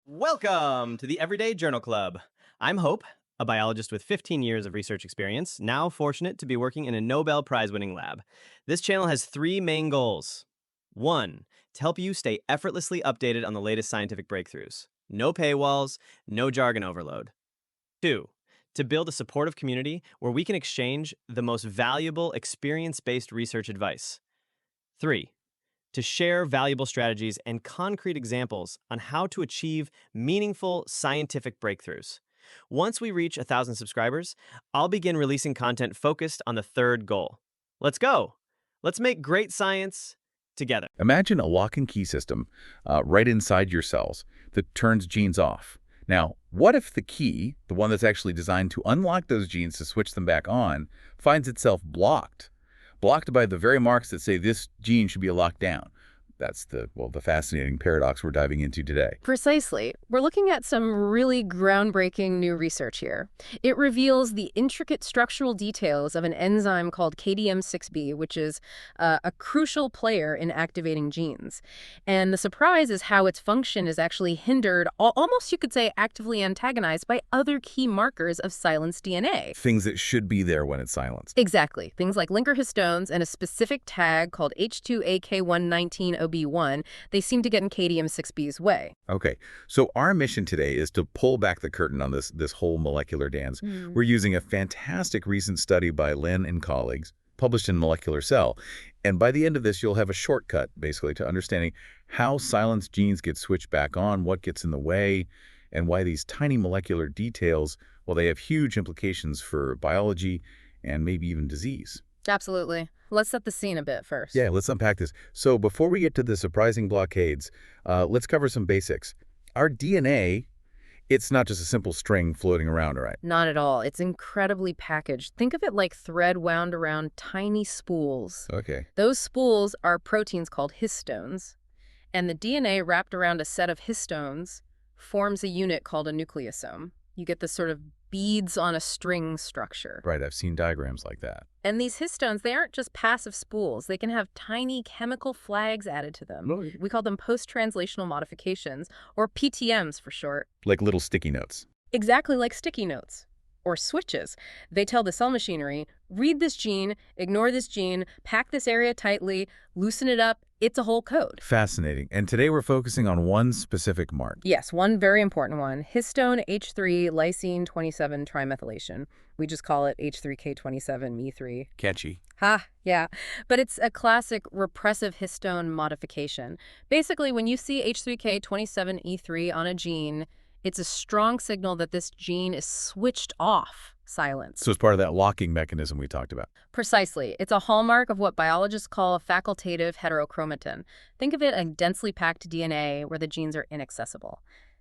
Welcome to the Everyday Journal Club. I'm Hope, a biologist with 15 years of research experience, now fortunate to be working in a Nobel Prize winning lab. This channel has three main goals. One, to help you stay effortlessly updated on the latest scientific breakthroughs. No paywalls, no jargon overload. Two, to build a supportive community where we can exchange the most valuable experience based research advice. Three, to share valuable strategies and concrete examples on how to achieve meaningful scientific breakthroughs. Once we reach 1,000 subscribers, I'll begin releasing content focused on the third goal. Let's go! Let's make great science together. Imagine a lock and key system right inside your cells that turns genes off. Now, what if the key, the one that's actually designed to unlock those genes to switch them back on, finds itself blocked? Blocked by the very marks that say this gene should be locked down. That's the fascinating paradox we're diving into today. Precisely. We're looking at some really groundbreaking new research here. It reveals the intricate structural details of an enzyme called KDM6B, which is a crucial player in activating genes. And the surprise is how its function is actually hindered, almost you could say actively antagonized, by other key markers of silenced DNA. Things that should be there when it's silenced. Exactly. Things like linker histones and a specific tag called H2AK119OB1, they seem to get in KDM6B's way. Okay, so our mission today is to pull back the curtain on this whole molecular dance. We're using a fantastic recent study by Lin and colleagues, published in Molecular Cell. And by the end of this, you'll have a shortcut, basically, to understanding how silenced genes get switched back on, what gets in the way, and why these tiny molecular details, well, they have huge implications for biology and maybe even disease. Absolutely. Let's set the scene a bit first. Yeah, let's unpack this. So before we get to the surprising blockades, let's cover some basics. Our DNA, it's not just a simple string floating around, right? Not at all. It's incredibly packaged. Think of it like thread wound around tiny spools. Okay. Those spools are proteins called histones, and the DNA wrapped around a set of histones forms a unit called a nucleosome. You get this sort of beads on a string structure. Right, I've seen diagrams like that. And these histones, they aren't just passive spools. They can have tiny chemical flags added to them. Really? We call them post-translational modifications, or PTMs for short. Like little sticky notes. Exactly like sticky notes or switches. They tell the cell machinery, read this gene, ignore this gene, pack this area tightly, loosen it up. It's a whole code. Fascinating. And today we're focusing on one specific mark. Yes, one very important one, Histone H3 lysine 27 trimethylation. We just call it H3K27Me3. Catchy. Ha, yeah. But it's a classic repressive histone modification. Basically, when you see H3K27E3 on a gene, it's a strong signal that this gene is switched off, silenced. So it's part of that locking mechanism we talked about. Precisely. It's a hallmark of what biologists call a facultative heterochromatin. Think of it as densely packed DNA where the genes are inaccessible.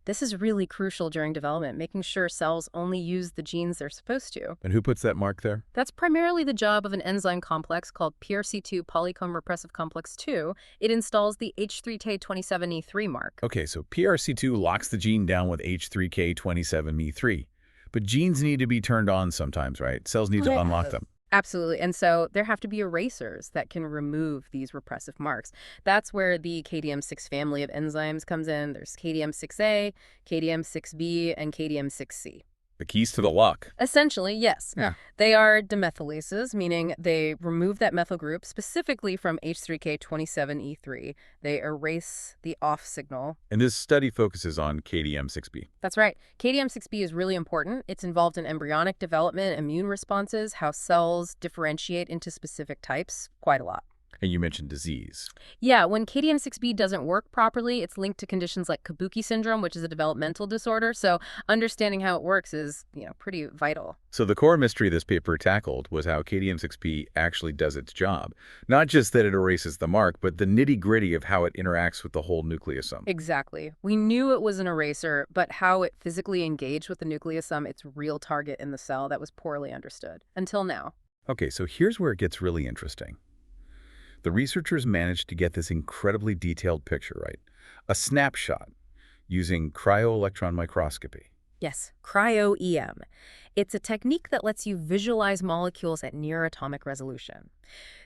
This is really crucial during development, making sure cells only use the genes they're supposed to. And who puts that mark there? That's primarily the job of an enzyme complex called PRC2 polycomb repressive complex 2. It installs the H3K27E3 mark. Okay, so PRC2 locks the gene down with H3K27Me3. But genes need to be turned on sometimes, right? Cells need to unlock them. Absolutely. And so there have to be erasers that can remove these repressive marks. That's where the KDM6 family of enzymes comes in. There's KDM6A, KDM6B, and KDM6C. The keys to the lock. Essentially, yes. Yeah. They are demethylases, meaning they remove that methyl group specifically from H3K27E3. They erase the off signal. And this study focuses on KDM6B. That's right. KDM6B is really important. It's involved in embryonic development, immune responses, how cells differentiate into specific types, quite a lot. And you mentioned disease. Yeah, when KDM6B doesn't work properly, it's linked to conditions like Kabuki syndrome, which is a developmental disorder. So understanding how it works is, pretty vital. So the core mystery this paper tackled was how KDM6B actually does its job. Not just that it erases the mark, but the nitty-gritty of how it interacts with the whole nucleosome. Exactly. We knew it was an eraser, but how it physically engaged with the nucleosome, its real target in the cell, that was poorly understood. Until now. Okay, so here's where it gets really interesting. The researchers managed to get this incredibly detailed picture, right? A snapshot using cryo-electron microscopy. Yes, cryo-EM. It's a technique that lets you visualize molecules at near atomic resolution.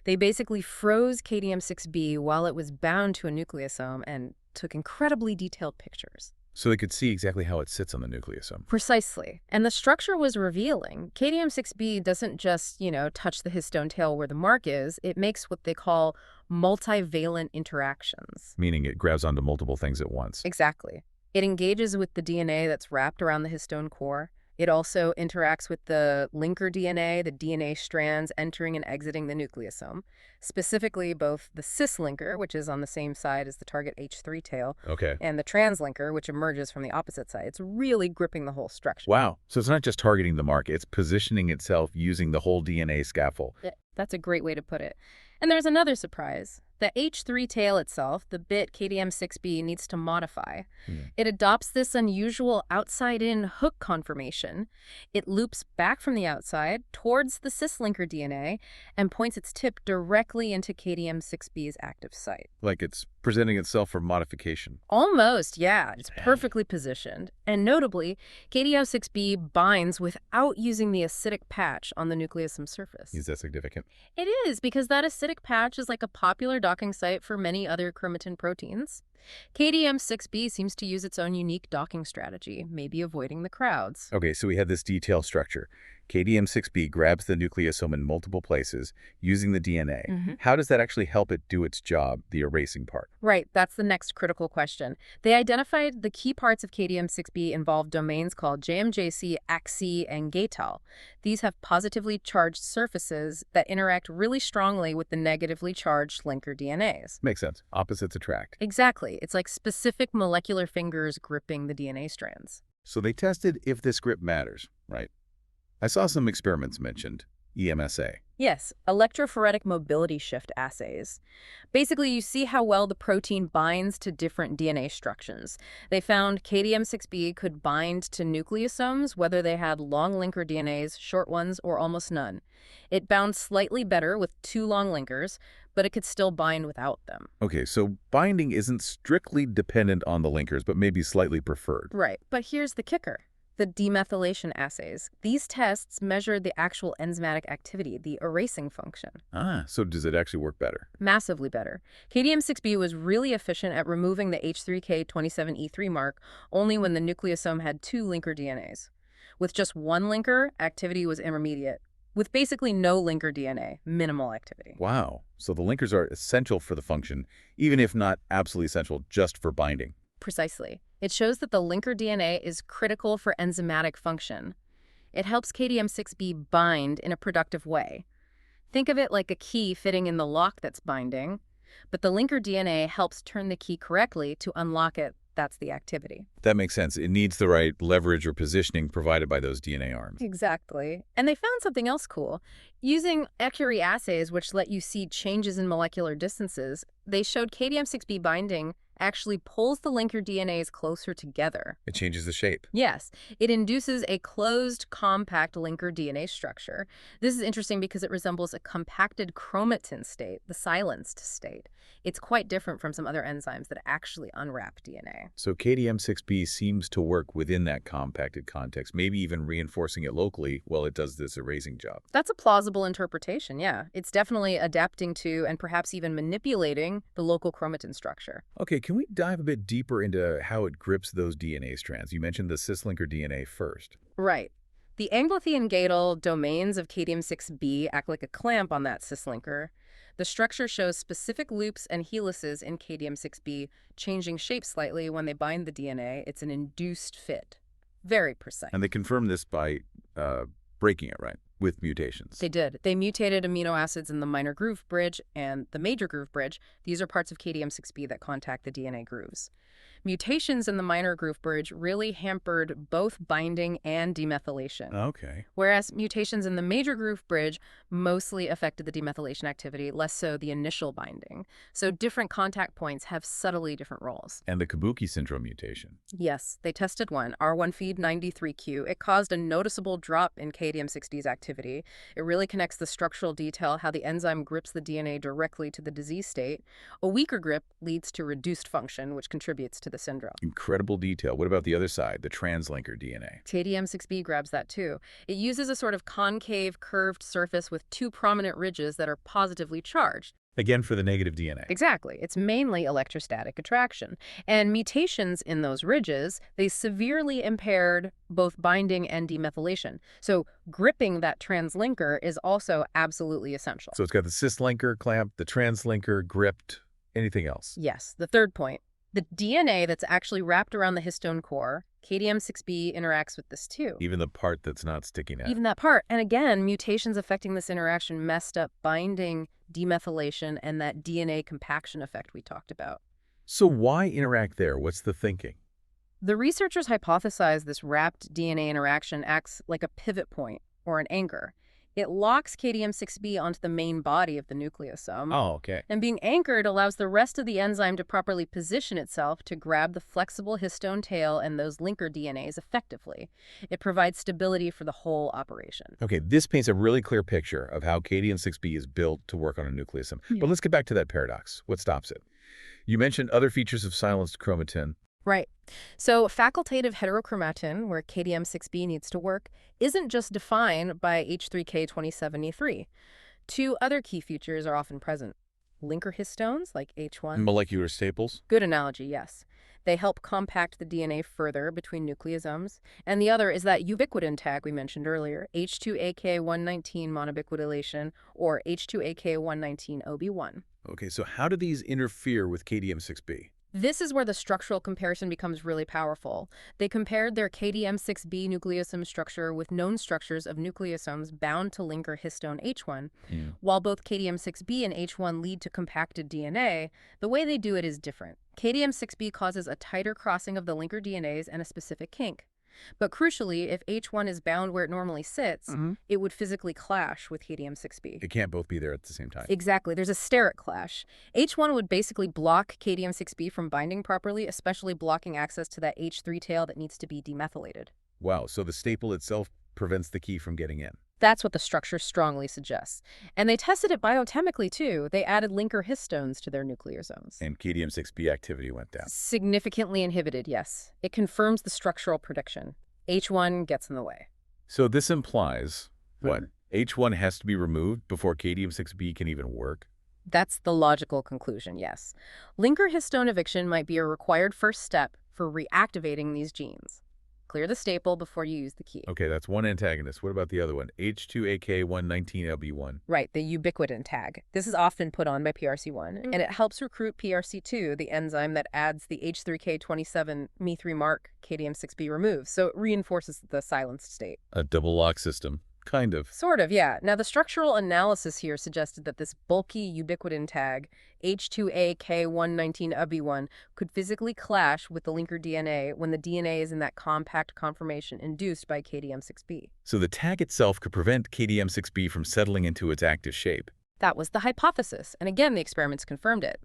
They basically froze KDM6B while it was bound to a nucleosome and took incredibly detailed pictures. So they could see exactly how it sits on the nucleosome. Precisely. And the structure was revealing. KDM6B doesn't just, touch the histone tail where the mark is. It makes what they call multivalent interactions. Meaning it grabs onto multiple things at once. Exactly. It engages with the DNA that's wrapped around the histone core. It also interacts with the linker DNA, the DNA strands entering and exiting the nucleosome, specifically both the cis linker, which is on the same side as the target H3 tail, Okay. and the trans linker, which emerges from the opposite side. It's really gripping the whole structure. Wow. So it's not just targeting the mark, it's positioning itself using the whole DNA scaffold. That's a great way to put it. And there's another surprise. The H3 tail itself, the bit KDM6B needs to modify. It adopts this unusual outside-in hook conformation. It loops back from the outside towards the cis-linker DNA and points its tip directly into KDM6B's active site. Like it's presenting itself for modification. Almost, yeah. It's perfectly positioned. And notably, KDM6B binds without using the acidic patch on the nucleosome surface. Is that significant? It is, because that acidic patch is like a popular docking site for many other chromatin proteins. KDM6B seems to use its own unique docking strategy, maybe avoiding the crowds. Okay, so we have this detailed structure. KDM6B grabs the nucleosome in multiple places using the DNA. How does that actually help it do its job, the erasing part? Right, that's the next critical question. They identified the key parts of KDM6B involve domains called JMJC, AXI, and GATAL. These have positively charged surfaces that interact really strongly with the negatively charged linker DNAs. Makes sense. Opposites attract. Exactly. It's like specific molecular fingers gripping the DNA strands. So they tested if this grip matters, right? I saw some experiments mentioned, EMSA. Yes, electrophoretic mobility shift assays. Basically, you see how well the protein binds to different DNA structures. They found KDM6B could bind to nucleosomes, whether they had long linker DNAs, short ones, or almost none. It bound slightly better with 2 long linkers, but it could still bind without them. Okay, so binding isn't strictly dependent on the linkers, but maybe slightly preferred. Right, but here's the kicker. The demethylation assays. These tests measure the actual enzymatic activity, the erasing function. So does it actually work better? Massively better. KDM6B was really efficient at removing the H3K27E3 mark only when the nucleosome had 2 linker DNAs. With just 1 linker, activity was intermediate. With basically no linker DNA, minimal activity. Wow. So the linkers are essential for the function, even if not absolutely essential just for binding. Precisely. It shows that the linker DNA is critical for enzymatic function. It helps KDM6B bind in a productive way. Think of it like a key fitting in the lock that's binding, but the linker DNA helps turn the key correctly to unlock it. That's the activity. That makes sense. It needs the right leverage or positioning provided by those DNA arms. Exactly. And they found something else cool. Using Curie assays, which let you see changes in molecular distances, they showed KDM6B binding actually pulls the linker DNAs closer together. It changes the shape. Yes, it induces a closed, compact linker DNA structure. This is interesting because it resembles a compacted chromatin state, the silenced state. It's quite different from some other enzymes that actually unwrap DNA. So KDM6B seems to work within that compacted context, maybe even reinforcing it locally while it does this erasing job. That's a plausible interpretation, yeah. It's definitely adapting to and perhaps even manipulating the local chromatin structure. Okay, can we dive a bit deeper into how it grips those DNA strands? You mentioned the cis-linker DNA first. Right. The anglothy and gatal domains of KDM6B act like a clamp on that cis-linker. The structure shows specific loops and helices in KDM6B, changing shape slightly when they bind the DNA. It's an induced fit. Very precise. And they confirmed this by breaking it, right, with mutations. They did. They mutated amino acids in the minor groove bridge and the major groove bridge. These are parts of KDM6B that contact the DNA grooves. Mutations in the minor groove bridge really hampered both binding and demethylation. Okay. Whereas mutations in the major groove bridge mostly affected the demethylation activity, less so the initial binding. So different contact points have subtly different roles. And the Kabuki syndrome mutation. Yes, they tested one, R1feed93Q. It caused a noticeable drop in KDM6B's activity. It really connects the structural detail, how the enzyme grips the DNA directly to the disease state. A weaker grip leads to reduced function, which contributes to the syndrome. Incredible detail. What about the other side, the translinker DNA? KDM6B grabs that too. It uses a sort of concave, curved surface with 2 prominent ridges that are positively charged. Again, for the negative DNA. Exactly. It's mainly electrostatic attraction. And mutations in those ridges, they severely impaired both binding and demethylation. So gripping that translinker is also absolutely essential. So it's got the cis linker clamped, the translinker gripped, anything else? Yes, the third point. The DNA that's actually wrapped around the histone core, KDM6B interacts with this too. Even the part that's not sticking out. Even that part. And again, mutations affecting this interaction messed up binding, demethylation, and that DNA compaction effect we talked about. So why interact there? What's the thinking? The researchers hypothesized this wrapped DNA interaction acts like a pivot point or an anchor. It locks KDM6B onto the main body of the nucleosome. Oh, okay. And being anchored allows the rest of the enzyme to properly position itself to grab the flexible histone tail and those linker DNAs effectively. It provides stability for the whole operation. Okay, this paints a really clear picture of how KDM6B is built to work on a nucleosome. Yeah. But let's get back to that paradox. What stops it? You mentioned other features of silenced chromatin. Right. So facultative heterochromatin, where KDM6B needs to work, isn't just defined by H3K27E3. Two other key features are often present. Linker histones, like H1. Molecular staples. Good analogy, yes. They help compact the DNA further between nucleosomes. And the other is that ubiquitin tag we mentioned earlier, H2AK119 monobiquitylation, or H2AK119OB1. Okay, so how do these interfere with KDM6B? This is where the structural comparison becomes really powerful. They compared their KDM6B nucleosome structure with known structures of nucleosomes bound to linker histone H1. While both KDM6B and H1 lead to compacted DNA, the way they do it is different. KDM6B causes a tighter crossing of the linker DNAs and a specific kink. But crucially, if H1 is bound where it normally sits, it would physically clash with KDM6B. It can't both be there at the same time. Exactly. There's a steric clash. H1 would basically block KDM6B from binding properly, especially blocking access to that H3 tail that needs to be demethylated. Wow, so the staple itself prevents the key from getting in. That's what the structure strongly suggests. And they tested it biochemically, too. They added linker histones to their nucleosomes. And KDM6B activity went down. Significantly inhibited, yes. It confirms the structural prediction. H1 gets in the way. So this implies, what, H1 has to be removed before KDM6B can even work? That's the logical conclusion, yes. Linker histone eviction might be a required first step for reactivating these genes. Clear the staple before you use the key. Okay, that's one antagonist. What about the other one? H2AK119LB1. Right, the ubiquitin tag. This is often put on by PRC1, and it helps recruit PRC2, the enzyme that adds the H3K27Me3 mark KDM6B removes, so it reinforces the silenced state. A double lock system. Kind of. Sort of, yeah. Now, the structural analysis here suggested that this bulky ubiquitin tag, H2AK119UB1, could physically clash with the linker DNA when the DNA is in that compact conformation induced by KDM6B. So the tag itself could prevent KDM6B from settling into its active shape. That was the hypothesis, and again, the experiments confirmed it.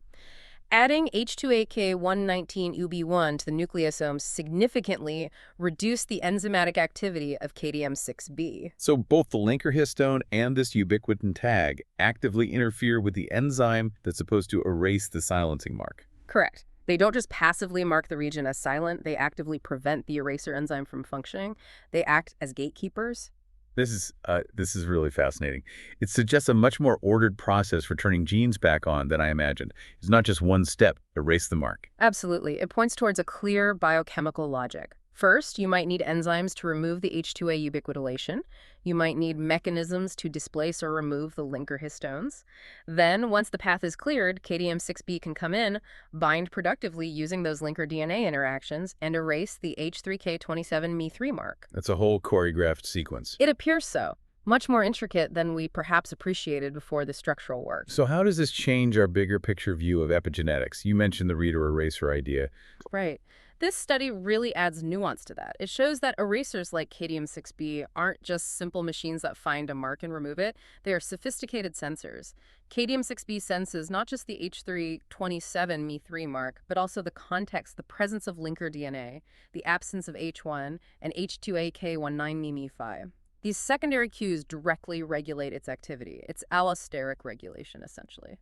Adding H2AK119UB1 to the nucleosomes significantly reduced the enzymatic activity of KDM6B. So both the linker histone and this ubiquitin tag actively interfere with the enzyme that's supposed to erase the silencing mark. Correct. They don't just passively mark the region as silent, they actively prevent the eraser enzyme from functioning. They act as gatekeepers. This is really fascinating. It suggests a much more ordered process for turning genes back on than I imagined. It's not just one step, erase the mark. Absolutely. It points towards a clear biochemical logic. First, you might need enzymes to remove the H2A ubiquitylation. You might need mechanisms to displace or remove the linker histones. Then, once the path is cleared, KDM6B can come in, bind productively using those linker DNA interactions, and erase the H3K27Me3 mark. That's a whole choreographed sequence. It appears so. Much more intricate than we perhaps appreciated before the structural work. So how does this change our bigger picture view of epigenetics? You mentioned the reader eraser idea. Right. This study really adds nuance to that. It shows that erasers like KDM6B aren't just simple machines that find a mark and remove it. They are sophisticated sensors. KDM6B senses not just the H327Me3 mark, but also the context, the presence of linker DNA, the absence of H1, and H2AK19Me5. These secondary cues directly regulate its activity. It's allosteric regulation, essentially.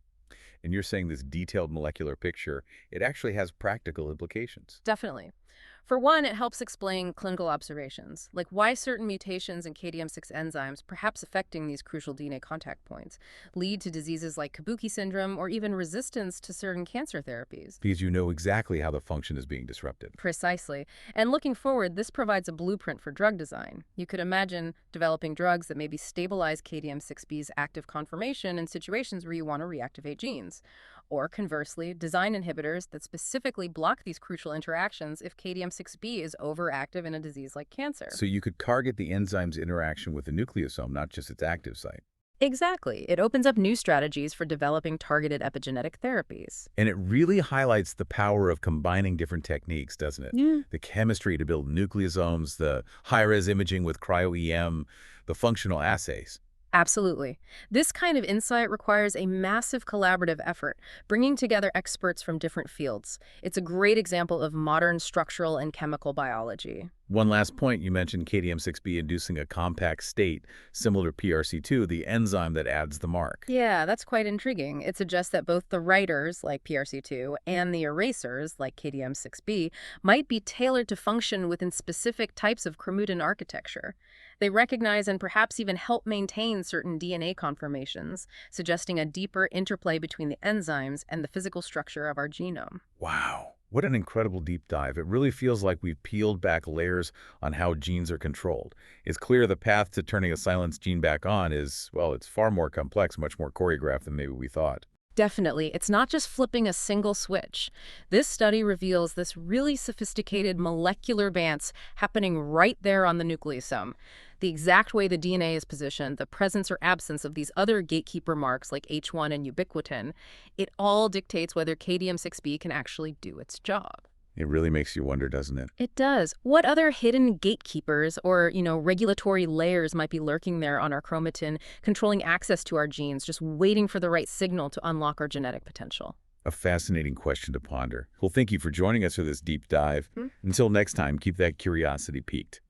And you're saying this detailed molecular picture, it actually has practical implications. Definitely. For one, it helps explain clinical observations, like why certain mutations in KDM6 enzymes, perhaps affecting these crucial DNA contact points, lead to diseases like Kabuki syndrome or even resistance to certain cancer therapies. Because you know exactly how the function is being disrupted. Precisely. And looking forward, this provides a blueprint for drug design. You could imagine developing drugs that maybe stabilize KDM6B's active conformation in situations where you want to reactivate genes. Or conversely, design inhibitors that specifically block these crucial interactions if KDM6B is overactive in a disease like cancer. So you could target the enzyme's interaction with the nucleosome, not just its active site. Exactly. It opens up new strategies for developing targeted epigenetic therapies. And it really highlights the power of combining different techniques, doesn't it? Yeah. The chemistry to build nucleosomes, the high-res imaging with cryo-EM, the functional assays. Absolutely. This kind of insight requires a massive collaborative effort, bringing together experts from different fields. It's a great example of modern structural and chemical biology. One last point, you mentioned KDM6B inducing a compact state similar to PRC2, the enzyme that adds the mark. Yeah, that's quite intriguing. It suggests that both the writers, like PRC2, and the erasers, like KDM6B, might be tailored to function within specific types of chromatin architecture. They recognize and perhaps even help maintain certain DNA conformations, suggesting a deeper interplay between the enzymes and the physical structure of our genome. Wow, what an incredible deep dive. It really feels like we've peeled back layers on how genes are controlled. It's clear the path to turning a silenced gene back on is, well, it's far more complex, much more choreographed than maybe we thought. Definitely. It's not just flipping a single switch. This study reveals this really sophisticated molecular dance happening right there on the nucleosome. The exact way the DNA is positioned, the presence or absence of these other gatekeeper marks like H1 and ubiquitin, it all dictates whether KDM6B can actually do its job. It really makes you wonder, doesn't it? It does. What other hidden gatekeepers or, regulatory layers might be lurking there on our chromatin, controlling access to our genes, just waiting for the right signal to unlock our genetic potential? A fascinating question to ponder. Well, thank you for joining us for this deep dive. Until next time, keep that curiosity peaked.